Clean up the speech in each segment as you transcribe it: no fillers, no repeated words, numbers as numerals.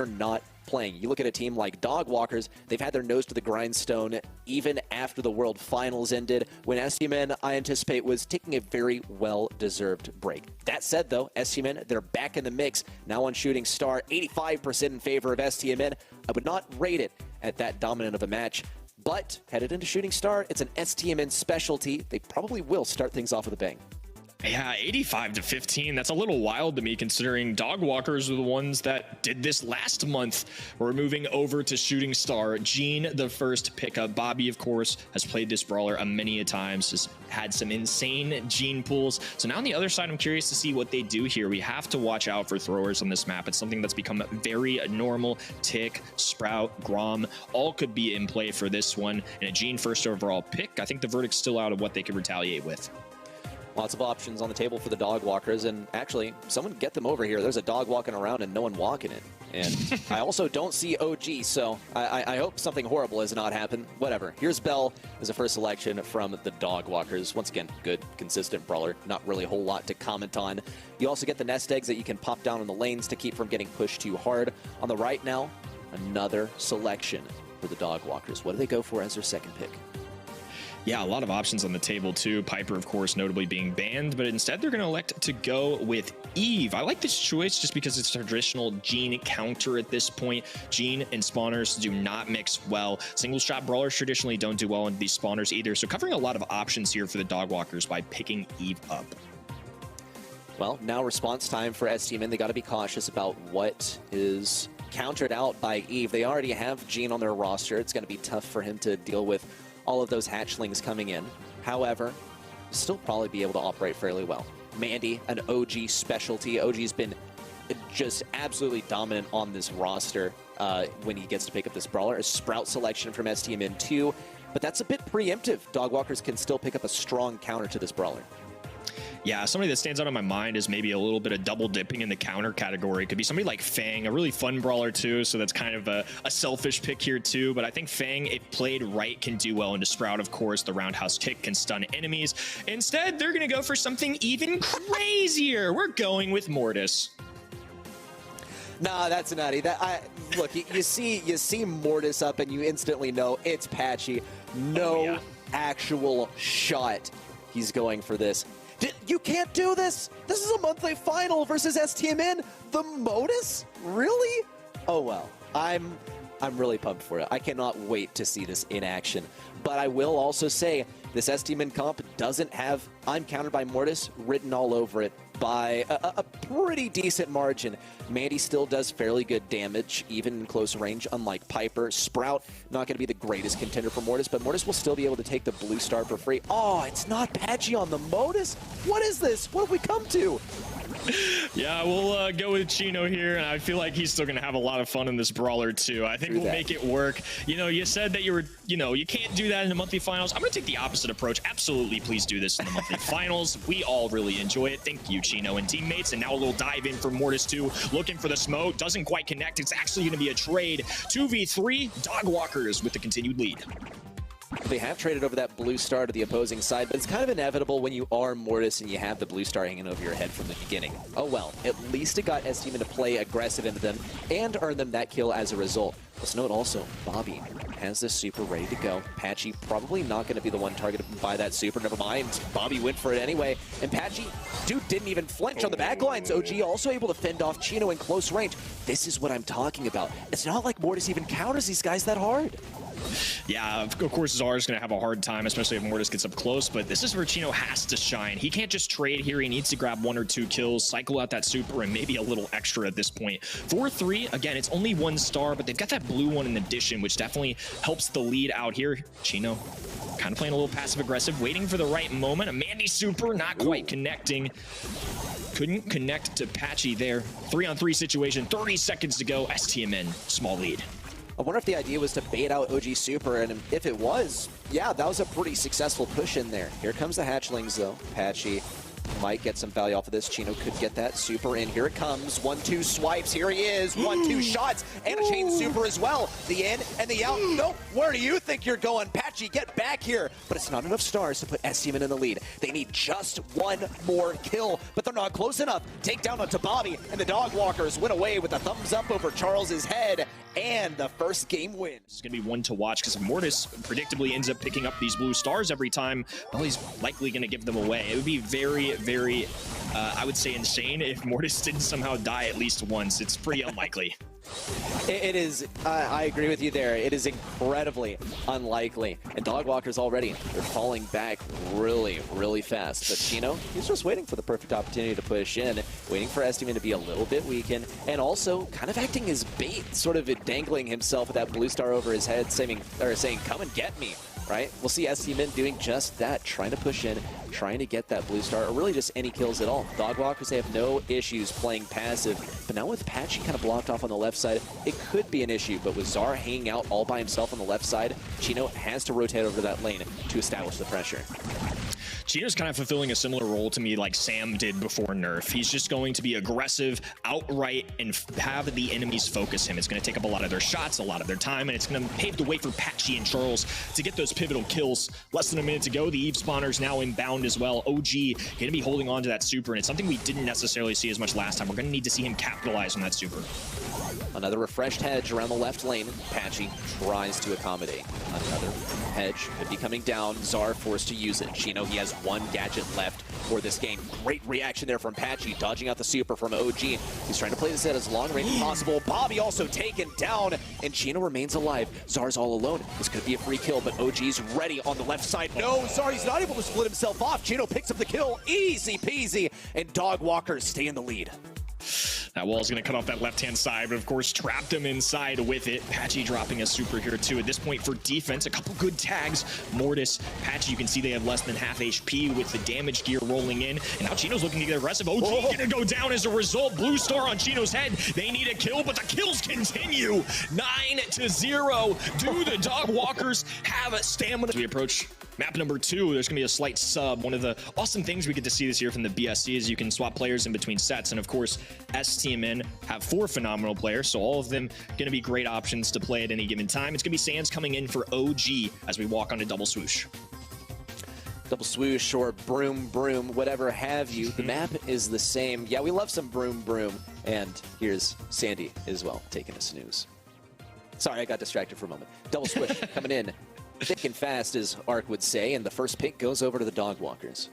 not playing. You look at a team like Dog Walkers, they've had their nose to the grindstone even after the World Finals ended, when STMN, I anticipate, was taking a very well-deserved break. That said, though, STMN, they're back in the mix, now on Shooting Star, 85% in favor of STMN. I would not rate it at that dominant of a match, but headed into Shooting Star, it's an STMN specialty. They probably will start things off with a bang. Yeah, 85-15. That's a little wild to me, considering Dog Walkers were the ones that did this last month. We're moving over to Shooting Star. Gene, the first pickup. Bobby, of course, has played this brawler many a times, has had some insane Gene pools. So now on the other side, I'm curious to see what they do here. We have to watch out for throwers on this map. It's something that's become very normal. Tick, Sprout, Grom, all could be in play for this one. And a Gene first overall pick, I think the verdict's still out of what they could retaliate with. Lots of options on the table for the Dog Walkers, and actually, someone get them over here. There's a dog walking around and no one walking it. And I also don't see OG, so I hope something horrible has not happened. Whatever. Here's Bell as a first selection from the Dog Walkers. Once again, good, consistent brawler. Not really a whole lot to comment on. You also get the nest eggs that you can pop down in the lanes to keep from getting pushed too hard. On the right now, another selection for the Dog Walkers. What do they go for as their second pick? Yeah, a lot of options on the table too. Piper, of course, notably being banned, but instead they're going to elect to go with Eve. I like this choice just because it's a traditional Gene counter at this point. Gene and spawners do not mix well. Single shot brawlers traditionally don't do well into these spawners either. So covering a lot of options here for the Dog Walkers by picking Eve up. Well, now response time for STMN. They got to be cautious about what is countered out by Eve. They already have Gene on their roster. It's going to be tough for him to deal with all of those hatchlings coming in. However, still probably be able to operate fairly well. Mandy, an OG specialty. OG's been just absolutely dominant on this roster when he gets to pick up this brawler. A Sprout selection from STMN too, but that's a bit preemptive. Dog Walkers can still pick up a strong counter to this brawler. Yeah, somebody that stands out in my mind is maybe a little bit of double dipping in the counter category. It could be somebody like Fang, a really fun brawler too, so that's kind of a selfish pick here too. But I think Fang, if played right, can do well into Sprout. Of course, the roundhouse kick can stun enemies. Instead, they're going to go for something even crazier. We're going with Mortis. Nah, that's nutty. Look, you see Mortis up and you instantly know it's patchy. No actual shot he's going for this. You can't do this! This is a monthly final versus STMN! The Modus? Really? Oh well. I'm really pumped for it. I cannot wait to see this in action. But I will also say, this STMN comp doesn't have I'm countered by Mortis written all over it by a pretty decent margin. Mandy still does fairly good damage, even in close range, unlike Piper. Sprout, not going to be the greatest contender for Mortis, but Mortis will still be able to take the blue star for free. Oh, it's not patchy on the Modus? What is this? What have we come to? Yeah, we'll go with Chino here, and I feel like he's still going to have a lot of fun in this brawler too. I think we'll make it work. You know, you said that you can't do that in the monthly finals. I'm going to take the opposite approach. Absolutely, please do this in the monthly finals. We all really enjoy it. Thank you, Chino and teammates. And now a little dive in for Mortis too. Looking for the smoke. Doesn't quite connect. It's actually going to be a trade. 2v3 Dog Walkers with the continued lead. They have traded over that blue star to the opposing side, but it's kind of inevitable when you are Mortis and you have the blue star hanging over your head from the beginning. Oh well, at least it got STMN to play aggressive into them and earn them that kill as a result. Let's note also, Bobby has this super ready to go. Patchy probably not going to be the one targeted by that super. Never mind, Bobby went for it anyway. And Patchy, dude, didn't even flinch on the backlines. OG also able to fend off Chino in close range. This is what I'm talking about. It's not like Mortis even counters these guys that hard. Yeah, of course Czar's going to have a hard time, especially if Mortis gets up close, but this is where Chino has to shine. He can't just trade here. He needs to grab 1 or 2 kills, cycle out that super, and maybe a little extra at this point. 4-3, again, it's only 1 star, but they've got that blue one in addition, which definitely helps the lead out here. Chino kind of playing a little passive-aggressive, waiting for the right moment. A Mandy super, not quite connecting. Couldn't connect to Patchy there. 3-on-3 situation, 30 seconds to go. STMN, small lead. I wonder if the idea was to bait out OG Super, and if it was, yeah, that was a pretty successful push in there. Here comes the hatchlings, though. Patchy might get some value off of this. Chino could get that super in. Here it comes. 1-2 swipes. Here he is. 1-2 shots. And a chain super as well. The in and the out. Nope. Where do you think you're going? Patchy, get back here. But it's not enough stars to put STMN in the lead. They need just one more kill, but they're not close enough. Take down onto Bobby, and the Dog Walkers went away with a thumbs up over Charles's head and the first game win. This is going to be one to watch because if Mortis predictably ends up picking up these blue stars every time, well, he's likely going to give them away. It would be very, very, I would say, insane if Mortis didn't somehow die at least once. It's pretty unlikely. It is, I agree with you there. It is incredibly unlikely. And Dog Walkers already, they're falling back really, really fast. But Chino, he's just waiting for the perfect opportunity to push in, waiting for STMN to be a little bit weakened, and also kind of acting as bait, sort of dangling himself with that blue star over his head, saying, come and get me. Right? We'll see STMN doing just that, trying to push in, trying to get that blue star, or really just any kills at all. Dog Walkers, they have no issues playing passive, but now with Patchy kind of blocked off on the left side, it could be an issue, but with Zar hanging out all by himself on the left side, Chino has to rotate over to that lane to establish the pressure. Chino's kind of fulfilling a similar role to me like Sam did before nerf. He's just going to be aggressive, outright, and have the enemies focus him. It's going to take up a lot of their shots, a lot of their time, and it's going to pave the way for Patchy and Charles to get those pivotal kills. Less than a minute to go. The Eve spawner's now inbound as well. OG going to be holding on to that super, and it's something we didn't necessarily see as much last time. We're going to need to see him capitalize on that super. Another refreshed hedge around the left lane. Patchy tries to accommodate. Another hedge could be coming down. Zar forced to use it. Chino, he has one gadget left for this game. Great reaction there from Patchy, dodging out the super from OG. He's trying to play this at as long range as possible. Bobby also taken down, and Chino remains alive. Zar's all alone. This could be a free kill, but OG's ready on the left side. No, Zar, he's not able to split himself off. Chino picks up the kill. Easy peasy, and Dog Walkers stay in the lead. That wall's going to cut off that left-hand side, but of course trapped him inside with it. Patchy dropping a super here too. At this point for defense, a couple good tags. Mortis, Patchy, you can see they have less than half HP with the damage gear rolling in. And now Chino's looking to get aggressive. OG going to go down as a result. Blue star on Chino's head. They need a kill, but the kills continue. 9-0. Do the Dog Walkers have a stamina? As we approach map number 2, there's going to be a slight sub. One of the awesome things we get to see this year from the BSC is you can swap players in between sets. And of course, STMN have 4 phenomenal players, so all of them going to be great options to play at any given time. It's going to be Sands coming in for OG as we walk on a double swoosh. Double swoosh or broom, whatever have you. The map is the same. Yeah, we love some broom. And here's Sandy as well, taking a snooze. Sorry, I got distracted for a moment. Double swoosh coming in thick and fast, as Ark would say, and the first pick goes over to the Dog Walkers.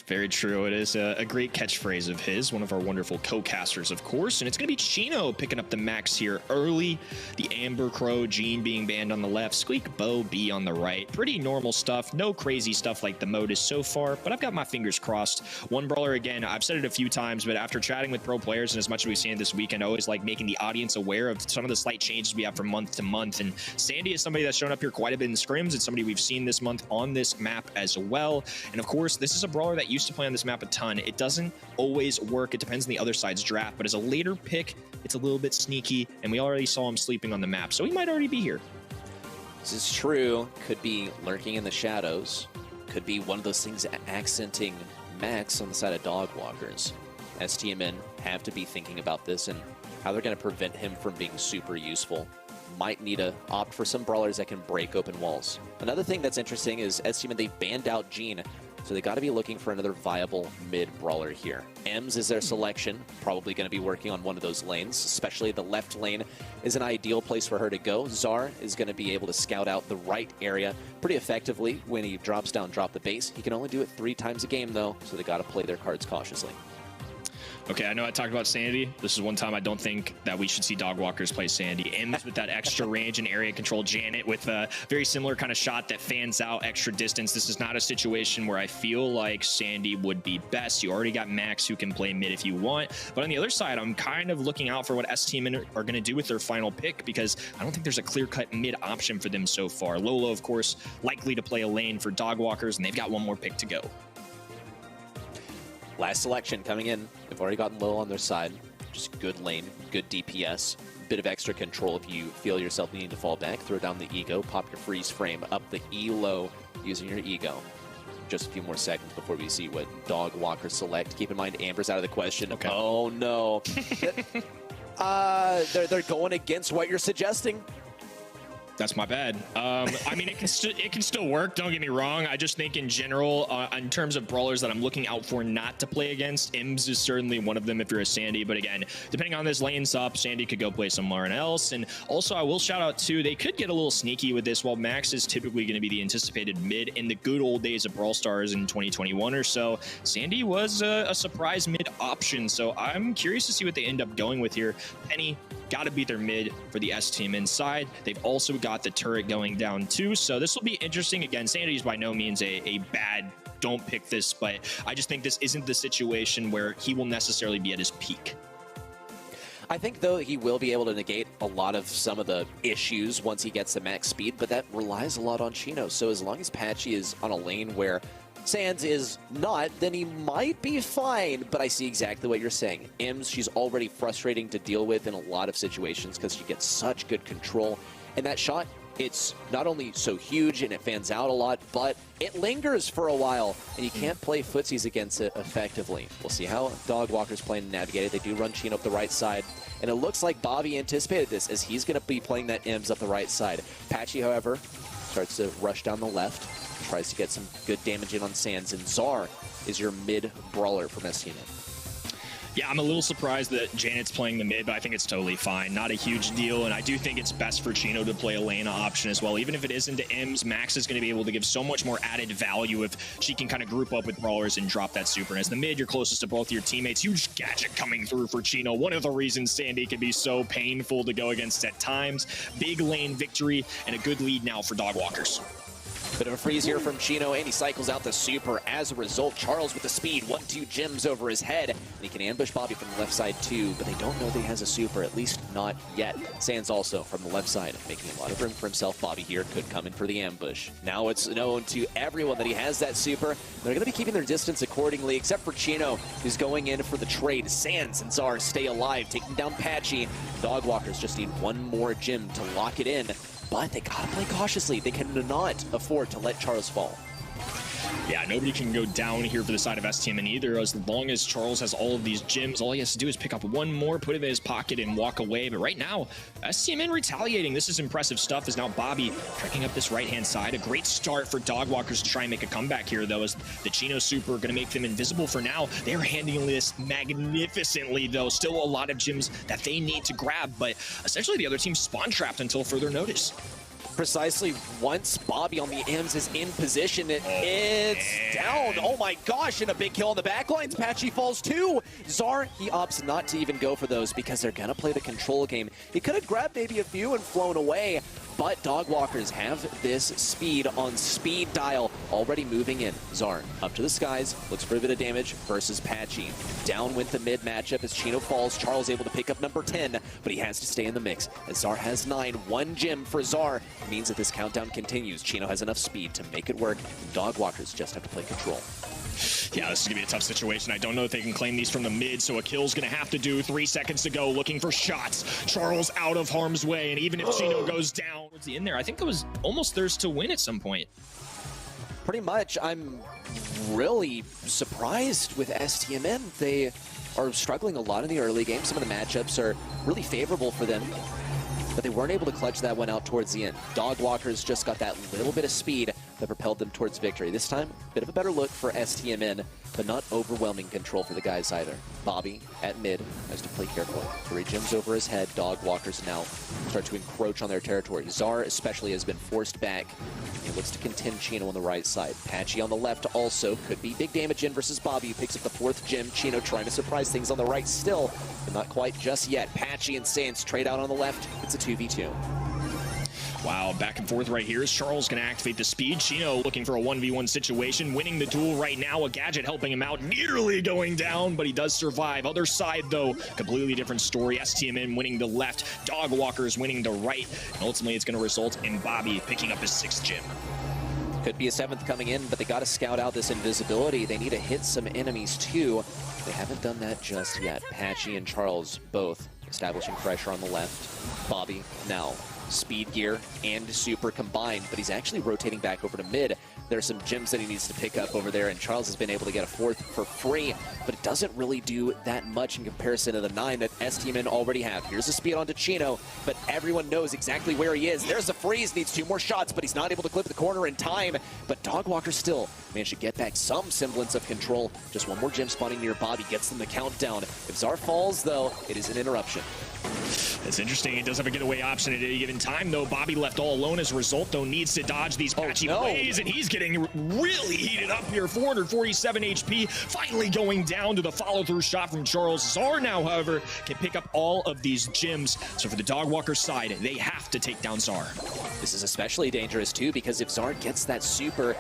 Very true. It is a great catchphrase of his, one of our wonderful co-casters, of course. And it's going to be Chino picking up the max here early. The Amber Crow, Gene being banned on the left, Squeak Bow B on the right. Pretty normal stuff. No crazy stuff like the Modus so far, but I've got my fingers crossed. One brawler, again, I've said it a few times, but after chatting with pro players and as much as we've seen this weekend, I always like making the audience aware of some of the slight changes we have from month to month. And Sandy is somebody that's shown up here quite a bit in scrims. It's somebody we've seen this month on this map as well. And of course, this is a brawler that used to play on this map a ton. It doesn't always work. It depends on the other side's draft, but as a later pick, it's a little bit sneaky, and we already saw him sleeping on the map, so he might already be here. This is true. Could be lurking in the shadows. Could be one of those things accenting Max on the side of Dog Walkers. STMN have to be thinking about this and how they're going to prevent him from being super useful. Might need to opt for some brawlers that can break open walls. Another thing that's interesting is STMN, they banned out Gene, so they got to be looking for another viable mid-brawler here. Ems is their selection, probably going to be working on one of those lanes, especially the left lane is an ideal place for her to go. Zar is going to be able to scout out the right area pretty effectively when he drops down, drop the base. He can only do it 3 times a game, though, so they got to play their cards cautiously. Okay, I know I talked about Sandy. This is one time I don't think that we should see Dog Walkers play Sandy. Ems with that extra range and area control. Janet with a very similar kind of shot that fans out extra distance. This is not a situation where I feel like Sandy would be best. You already got Max who can play mid if you want. But on the other side, I'm kind of looking out for what STMN are going to do with their final pick because I don't think there's a clear-cut mid option for them so far. Lolo, of course, likely to play a lane for Dog Walkers, and they've got one more pick to go. Last selection coming in. They've already gotten low on their side. Just good lane, good DPS. Bit of extra control if you feel yourself needing to fall back. Throw down the ego, pop your freeze frame up the E low using your ego. just a few more seconds before we see what Dog Walker select. Keep in mind, Amber's out of the question. Okay. Oh, no. They're going against what you're suggesting. That's my bad. I mean, it can still work. Don't get me wrong. I just think in general, in terms of brawlers that I'm looking out for not to play against, Ims is certainly one of them if you're a Sandy. But again, depending on this lanes up, Sandy could go play somewhere else. And also, I will shout out too, they could get a little sneaky with this. While Max is typically going to be the anticipated mid in the good old days of Brawl Stars in 2021 or so, Sandy was a surprise mid option. So I'm curious to see what they end up going with here. Penny got to beat their mid for the STMN side. They've also got the turret going down too, so this will be interesting. Again, Sandy is by no means a bad don't pick this, but I just think this isn't the situation where he will necessarily be at his peak. I think, though, he will be able to negate a lot of some of the issues once he gets to max speed, but that relies a lot on Chino. So as long as Patchy is on a lane where Sans is not, then he might be fine. But I see exactly what you're saying. Ims, she's already frustrating to deal with in a lot of situations because she gets such good control. And that shot, it's not only so huge and it fans out a lot, but it lingers for a while, and you can't play footsies against it effectively. We'll see how Dog Walker's playing to navigate it. They do run Chino up the right side, and it looks like Bobby anticipated this as he's going to be playing that Ims up the right side. Patchy, however, starts to rush down the left, tries to get some good damage in on Sans, and Czar is your mid brawler from STMN. Yeah, I'm a little surprised that Janet's playing the mid, but I think it's totally fine. Not a huge deal, and I do think it's best for Chino to play a Lena option as well. Even if it isn't to Ims, Max is going to be able to give so much more added value if she can kind of group up with brawlers and drop that super. And as the mid, you're closest to both your teammates. Huge gadget coming through for Chino. One of the reasons Sandy can be so painful to go against at times. Big lane victory and a good lead now for Dog Walkers. Bit of a freeze here from Chino, and he cycles out the super. As a result, Charles with the speed, 1-2 gems over his head, and he can ambush Bobby from the left side too, but they don't know that he has a super, at least not yet. Sans also from the left side, making a lot of room for himself. Bobby here could come in for the ambush. Now it's known to everyone that he has that super. They're going to be keeping their distance accordingly, except for Chino, who's going in for the trade. Sans and Czar stay alive, taking down Patchy. Dog Walkers just need one more gem to lock it in. But they gotta play cautiously. They cannot afford to let Charles fall. Yeah, nobody can go down here for the side of STMN either. As long as Charles has all of these gems, all he has to do is pick up one more, put it in his pocket, and walk away. But right now, STMN retaliating. This is impressive stuff as now Bobby tracking up this right-hand side. A great start for Dog Walkers to try and make a comeback here, though, as the Chino super going to make them invisible for now. They're handling this magnificently, though. Still a lot of gems that they need to grab, but essentially the other team spawn-trapped until further notice. Precisely, once Bobby on the Ims is in position, it's down. Oh my gosh, and a big kill on the backlines. Patchy falls too. Czar, he opts not to even go for those because they're gonna play the control game. He could have grabbed maybe a few and flown away, but Dog Walkers have this speed on speed dial, already moving in. Czar up to the skies, looks for a bit of damage versus Patchy. Down with the mid matchup as Chino falls. Charles able to pick up number 10, but he has to stay in the mix. As Czar has 9, 1 gem for Czar means that this countdown continues. Chino has enough speed to make it work. Dog Walkers just have to play control. Yeah, this is going to be a tough situation. I don't know if they can claim these from the mid, so a kill's going to have to do. 3 seconds to go, looking for shots. Charles out of harm's way, and even if Chino goes down towards the end there, I think it was almost theirs to win at some point. Pretty much. I'm really surprised with STMN. They are struggling a lot in the early game. Some of the matchups are really favorable for them, but they weren't able to clutch that one out towards the end. Dog Walkers just got that little bit of speed that propelled them towards victory. This time, a bit of a better look for STMN, but not overwhelming control for the guys either. Bobby at mid has to play carefully. 3 gems over his head. Dog Walkers now start to encroach on their territory. Czar especially has been forced back. He looks to contend Chino on the right side. Patchy on the left also could be big damage in versus Bobby, who picks up the 4th gem. Chino trying to surprise things on the right still, but not quite just yet. Patchy and Sans trade out on the left. It's a 2v2. Wow, back and forth right here. Charles going to activate the speed. Chino looking for a 1v1 situation, winning the duel right now. A gadget helping him out, nearly going down, but he does survive. Other side, though, completely different story. STMN winning the left, Dog Walkers winning the right, and ultimately it's going to result in Bobby picking up his 6th gem. Could be a 7th coming in, but they got to scout out this invisibility. They need to hit some enemies, too. They haven't done that just yet. Patchy and Charles both establishing pressure on the left. Bobby now speed gear and super combined, but he's actually rotating back over to mid. There's some gems that he needs to pick up over there, and Charles has been able to get a 4th for free, but it doesn't really do that much in comparison to the 9 that STMN already have. Here's the speed onto Chino, but everyone knows exactly where he is. There's a freeze, needs 2 more shots, but he's not able to clip the corner in time. But Dogwalker still managed to get back some semblance of control. Just 1 more gem spawning near Bobby gets them the countdown. If Zar falls, though, it is an interruption. It's interesting. He does have a getaway option at any given time, though. Bobby left all alone as a result, though, needs to dodge these patchy plays, and he's getting really heated up here. 447 HP, finally going down to the follow-through shot from Charles. Zar now, however, can pick up all of these gems. So for the Dogwalker side, they have to take down Zar. This is especially dangerous, too, because if Zar gets that super,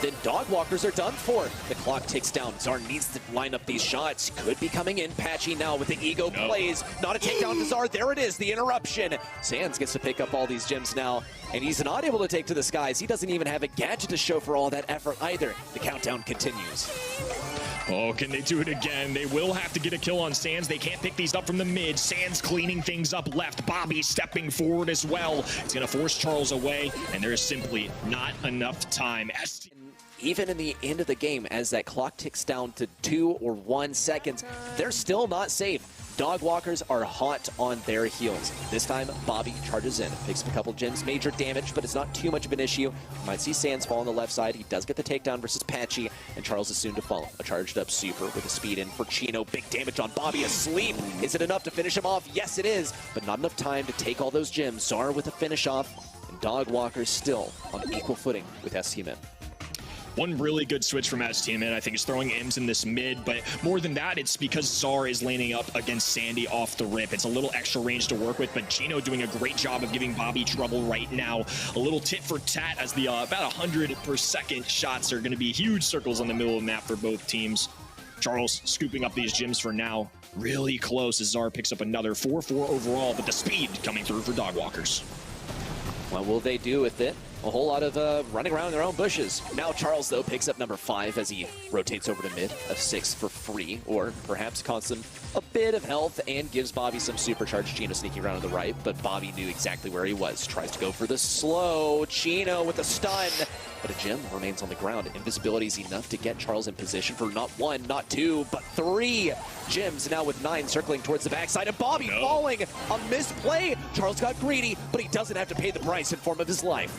then Dogwalkers are done for. The clock ticks down. Zar needs to line up these shots. Could be coming in patchy now with the ego plays. Not a takedown to Zar. There it is, the interruption. Sands gets to pick up all these gems now, and he's not able to take to the skies. He doesn't even have a gadget to show for all that effort either. The countdown continues. Oh, can they do it again? They will have to get a kill on Sands. They can't pick these up from the mid. Sands cleaning things up left. Bobby stepping forward as well. It's going to force Charles away, and there is simply not enough time. Even in the end of the game, as that clock ticks down to 2 or 1 seconds, they're still not safe. Dogwalkers are hot on their heels. This time, Bobby charges in, picks up a couple gems, major damage, but it's not too much of an issue. You might see Sands fall on the left side. He does get the takedown versus Patchy, and Charles is soon to follow. A charged up super with a speed in for Chino. Big damage on Bobby, asleep. Is it enough to finish him off? Yes, it is, but not enough time to take all those gems. Zar with a finish off, and Dogwalkers still on equal footing with STMN. One really good switch from STMN, I think, is throwing Ims in this mid, but more than that, it's because Zar is laning up against Sandy off the rip. It's a little extra range to work with, but Chino doing a great job of giving Bobby trouble right now. A little tit for tat as the about 100 per second shots are going to be huge circles on the middle of the map for both teams. Charles scooping up these gems for now. Really close as Zar picks up another 4-4 overall, but the speed coming through for Dogwalkers. What will they do with it? A whole lot of running around in their own bushes. Now Charles, though, picks up number 5 as he rotates over to mid, a 6 for free, or perhaps costs him a bit of health and gives Bobby some supercharged. Chino sneaking around to the right, but Bobby knew exactly where he was. Tries to go for the slow. Chino with a stun, but a gem remains on the ground. Invisibility is enough to get Charles in position for not 1, not 2, but 3 gems. Now with 9 circling towards the backside, and Bobby falling. A misplay. Charles got greedy, but he doesn't have to pay the price in form of his life.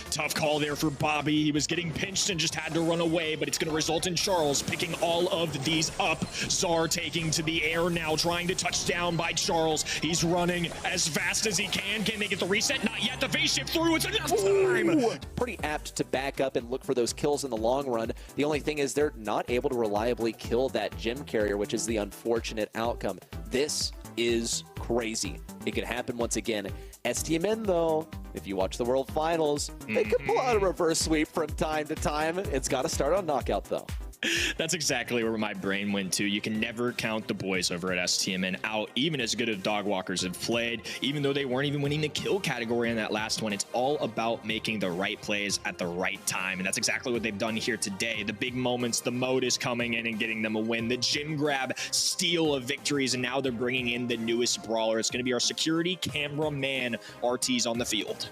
Tough call there for Bobby. He was getting pinched and just had to run away, but it's going to result in Charles picking all of these up. Zar taking to the air now, trying to touch down by Charles. He's running as fast as he can. Can they get the reset? Not yet. The phase shift through. It's enough time. Pretty apt to back up and look for those kills in the long run. The only thing is they're not able to reliably kill that gem carrier, which is the unfortunate outcome. This is crazy. It could happen once again. STMN, though, if you watch the World Finals, they could pull out a reverse sweep from time to time. It's got to start on knockout, though. That's exactly where my brain went to. You can never count the boys over at STMN out, even as good as Dogwalkers have played, even though they weren't even winning the kill category in that last one. It's all about making the right plays at the right time, and that's exactly what they've done here today. The big moments, the mode is coming in and getting them a win. The gym grab, steal of victories, and now they're bringing in the newest brawler. It's going to be our security cameraman, RT's on the field.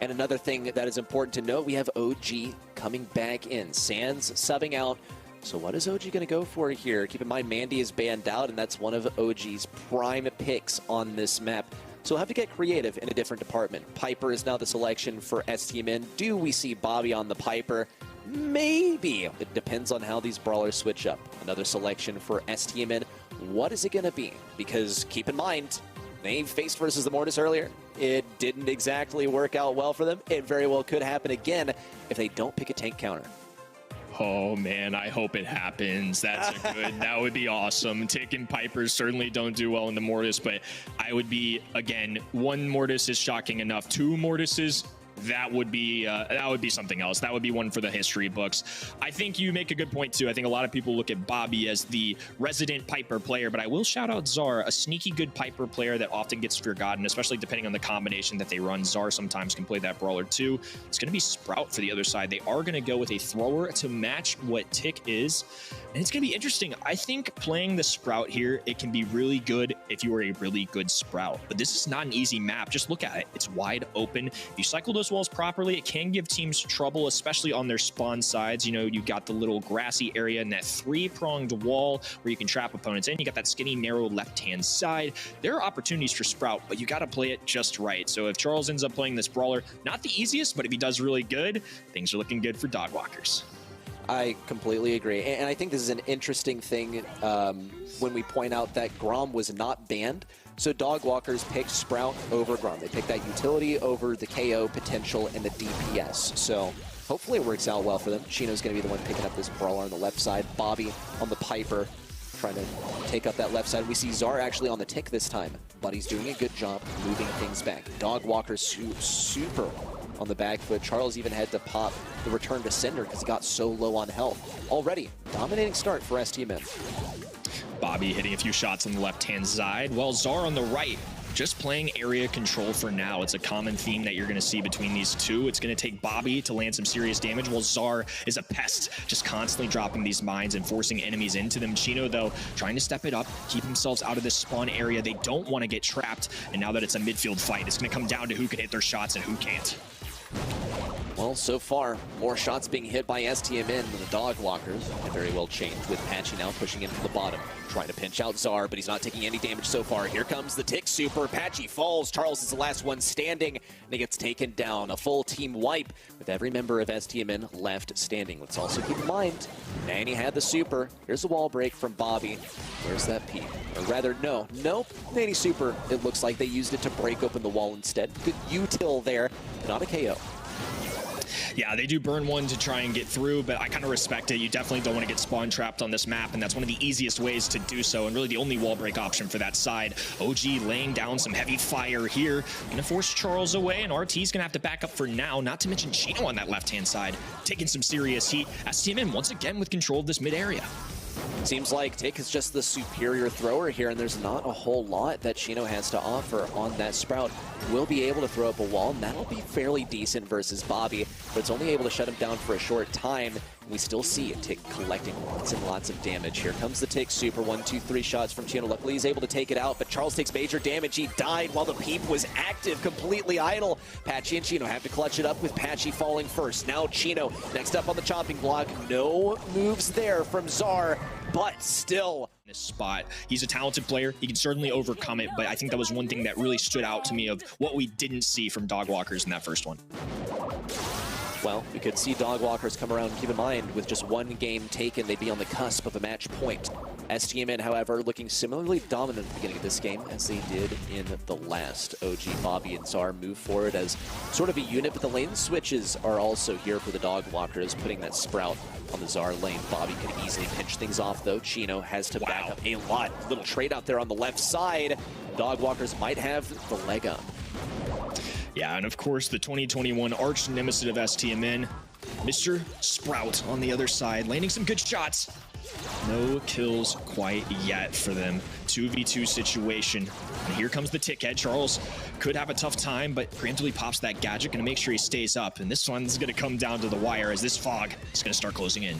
And another thing that is important to note, we have OG coming back in. Sands subbing out. So what is OG going to go for here? Keep in mind, Mandy is banned out, and that's one of OG's prime picks on this map. So we'll have to get creative in a different department. Piper is now the selection for STMN. Do we see Bobby on the Piper? Maybe. It depends on how these brawlers switch up. Another selection for STMN. What is it going to be? Because keep in mind, they faced versus the Mortis earlier. It didn't exactly work out well for them. It very well could happen again if they don't pick a tank counter. Oh man, I hope it happens. That's a good, that would be awesome. Tick and Pipers certainly don't do well in the Mortis, but I would be, again, 1 Mortis is shocking enough. 2 Mortises, that would be something else. That would be one for the history books. I think you make a good point too. I think a lot of people look at Bobby as the resident Piper player, but I will shout out Zar, a sneaky good Piper player that often gets forgotten, especially depending on the combination that they run. Zar sometimes can play that brawler too. It's going to be Sprout for the other side. They are going to go with a thrower to match what Tick is, and it's going to be interesting. I think playing the Sprout here, it can be really good if you are a really good Sprout, but this is not an easy map. Just look at it. It's wide open. If you cycle those those walls properly, it can give teams trouble, especially on their spawn sides. You know, you got the little grassy area and that three-pronged wall where you can trap opponents in. You got that skinny, narrow left-hand side. There are opportunities for Sprout, but you got to play it just right. So if Charles ends up playing this brawler, not the easiest, but if he does really good, things are looking good for Dogwalkers. I completely agree. And I think this is an interesting thing when we point out that Grom was not banned. So Dogwalkers picked Sprout over Grom. They picked that utility over the KO potential and the DPS. So hopefully it works out well for them. Chino's going to be the one picking up this brawler on the left side. Bobby on the Piper trying to take up that left side. We see Zar actually on the tick this time, but he's doing a good job moving things back. Dogwalkers super on the back foot. Charles even had to pop the return to sender because he got so low on health. Already, dominating start for STMN. Bobby hitting a few shots on the left-hand side, while Zar on the right, just playing area control for now. It's a common theme that you're going to see between these two. It's going to take Bobby to land some serious damage, while Zar is a pest, just constantly dropping these mines and forcing enemies into them. Chino, though, trying to step it up, keep themselves out of this spawn area. They don't want to get trapped, and now that it's a midfield fight, it's going to come down to who can hit their shots and who can't. Well, so far, more shots being hit by STMN than the Dogwalkers. And very well changed with Patchy now pushing in from the bottom. Trying to pinch out Zar, but he's not taking any damage so far. Here comes the tick super. Patchy falls. Charles is the last one standing, and he gets taken down. A full team wipe with every member of STMN left standing. Let's also keep in mind, Nanny had the super. Here's the wall break from Bobby. Where's that peep? Or rather, nope. Nanny super. It looks like they used it to break open the wall instead. Good util there, not a KO. Yeah, they do burn one to try and get through, but I kind of respect it. You definitely don't want to get spawn trapped on this map, and that's one of the easiest ways to do so, and really the only wall break option for that side. OG laying down some heavy fire here. Gonna force Charles away, and RT's gonna have to back up for now, not to mention Chino on that left-hand side, taking some serious heat. STMN once again with control of this mid area. Seems like Tick is just the superior thrower here, and there's not a whole lot that Chino has to offer on that Sprout. Will be able to throw up a wall, and that'll be fairly decent versus Bobby, but it's only able to shut him down for a short time. We still see Tick collecting lots and lots of damage. Here comes the Tick super. 1, 2, 3 shots from Chino. Luckily, he's able to take it out, but Charles takes major damage. He died while the peep was active, completely idle. Patchy and Chino have to clutch it up with Patchy falling first. Now Chino next up on the chopping block. No moves there from Zar, but still. This spot, he's a talented player. He can certainly overcome it, but I think that was one thing that really stood out to me of what we didn't see from Dogwalkers in that first one. Well, we could see Dogwalkers come around. Keep in mind, with just one game taken, they'd be on the cusp of a match point. STMN, however, looking similarly dominant at the beginning of this game as they did in the last. OG, Bobby, and Zar move forward as sort of a unit, but the lane switches are also here for the Dogwalkers, putting that Sprout on the Zar lane. Bobby could easily pinch things off, though. Chino has to back up a lot. Little trade out there on the left side. Dogwalkers might have the leg up. Yeah, and of course, the 2021 arch nemesis of STMN, Mr. Sprout on the other side, landing some good shots. No kills quite yet for them. 2v2 situation. And here comes the tick head. Charles could have a tough time, but preemptively pops that gadget, gonna make sure he stays up. And this one's gonna come down to the wire as this fog is gonna start closing in.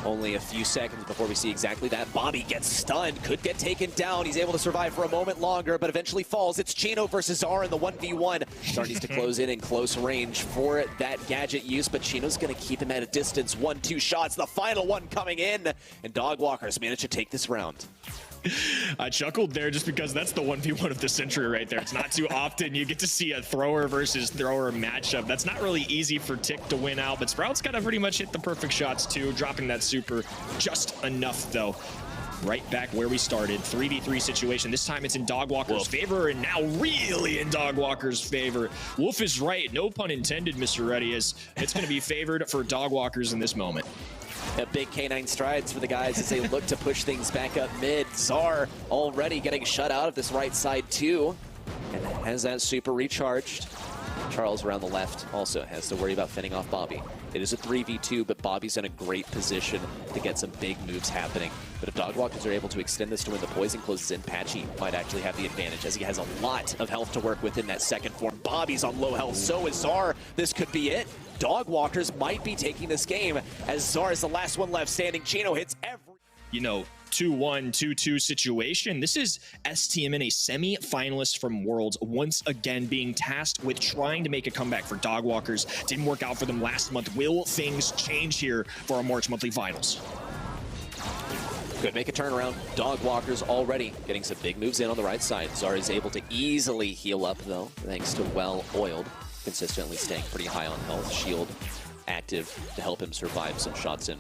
Only a few seconds before we see exactly that. Bobby gets stunned, could get taken down. He's able to survive for a moment longer, but eventually falls. It's Chino versus Zar in the 1v1. Zar needs to close in close range for that gadget use, but Chino's going to keep him at a distance. 1-2 shots, the final one coming in, and Dogwalkers managed to take this round. I chuckled there just because that's the 1v1 of the century right there. It's not too often you get to see a thrower versus thrower matchup. That's not really easy for Tick to win out, but Sprout's got to pretty much hit the perfect shots too, dropping that super just enough though. Right back where we started. 3v3 situation. This time it's in Dogwalker's favor, and now really in Dogwalker's favor. Wolf is right. No pun intended, Mr. Reddy, as it's going to be favored for Dogwalkers in this moment. Big K9 strides for the guys as they look to push things back up mid. Zar already getting shut out of this right side too, and has that super recharged. Charles around the left also has to worry about fending off Bobby. It is a 3v2, but Bobby's in a great position to get some big moves happening. But if Dogwalkers are able to extend this to when the poison closes in, Patchy might actually have the advantage as he has a lot of health to work with in that second form. Bobby's on low health, so is Zar. This could be it. Dogwalkers might be taking this game as Zar is the last one left standing. Chino hits every... You know, 2-1, 2-2 situation. This is STMN, a semi-finalist from Worlds, once again being tasked with trying to make a comeback for Dogwalkers. Didn't work out for them last month. Will things change here for our March monthly finals? Could make a turnaround. Dogwalkers already getting some big moves in on the right side. Zara is able to easily heal up, though, thanks to well-oiled, consistently staying pretty high on health. Shield active to help him survive some shots in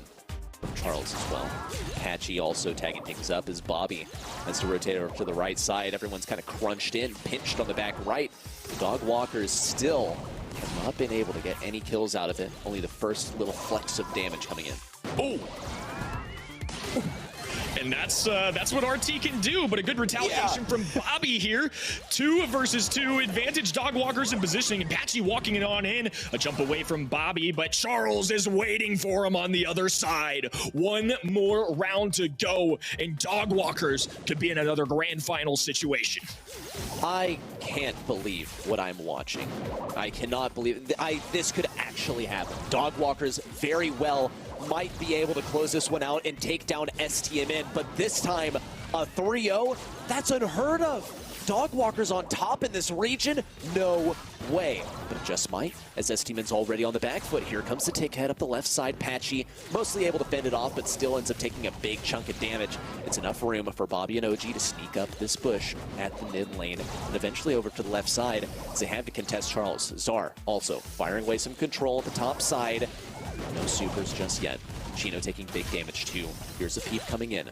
from Charles as well. Patchy also tagging things up as Bobby has to rotate over to the right side. Everyone's kind of crunched in, pinched on the back right. Dogwalkers still have not been able to get any kills out of it. Only the first little flecks of damage coming in. Oh! And that's what RT can do, but a good retaliation from Bobby here. 2 versus 2 advantage. Dogwalkers in positioning, and Patchy walking it on in. A jump away from Bobby, but Charles is waiting for him on the other side. 1 more round to go, and Dogwalkers could be in another grand final situation. I can't believe what I'm watching. I cannot believe this could actually happen. Dogwalkers very well might be able to close this one out and take down STMN, but this time a 3-0, that's unheard of. Dogwalkers on top in this region? No way. But it just might, as STMN's already on the back foot. Here comes the tick head up the left side. Patchy mostly able to fend it off, but still ends up taking a big chunk of damage. It's enough room for Bobby and OG to sneak up this bush at the mid lane and eventually over to the left side as they have to contest Charles. Zar also firing away some control at the top side. No supers just yet. Chino taking big damage too. Here's a peep coming in.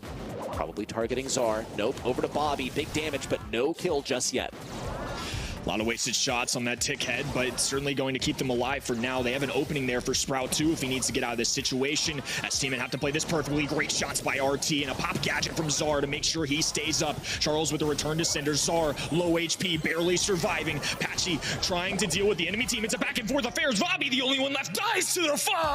Probably targeting Zar. Nope, over to Bobby. Big damage, but no kill just yet. A lot of wasted shots on that tick head, but certainly going to keep them alive for now. They have an opening there for Sprout too if he needs to get out of this situation. STMN have to play this perfectly. Great shots by RT and a pop gadget from Zar to make sure he stays up. Charles with a return to Cinder. Zar, low HP, barely surviving. Patchy trying to deal with the enemy team. It's a back and forth affair. Bobby, the only one left, dies to the fog.